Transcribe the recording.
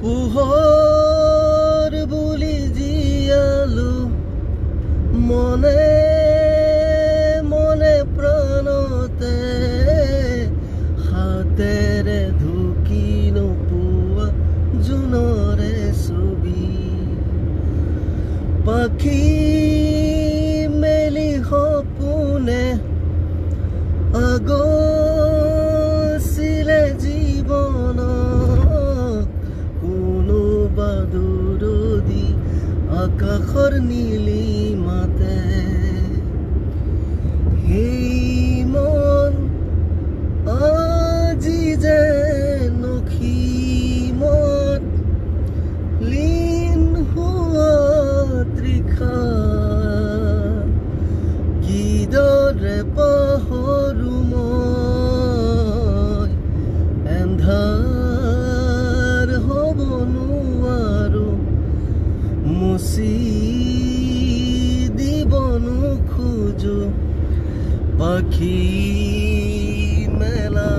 পোহৰ বুলি জীয়ালো মনে মনে প্ৰাণতে হাতেৰে ঢুকি নোপোৱা জোনৰে ছবি পাখি মেলি সপোনে আগছিলে জীৱন কোনোবা দূৰদী আকাশৰ নীলিমাতে সেই মন আজি যে নখীমত লীন হোৱা তৃষা কিদৰে পাহৰো মই এন্ধাৰ হ'ব নোৱাৰো মুচি দিব নোখোজো পাখি মেলা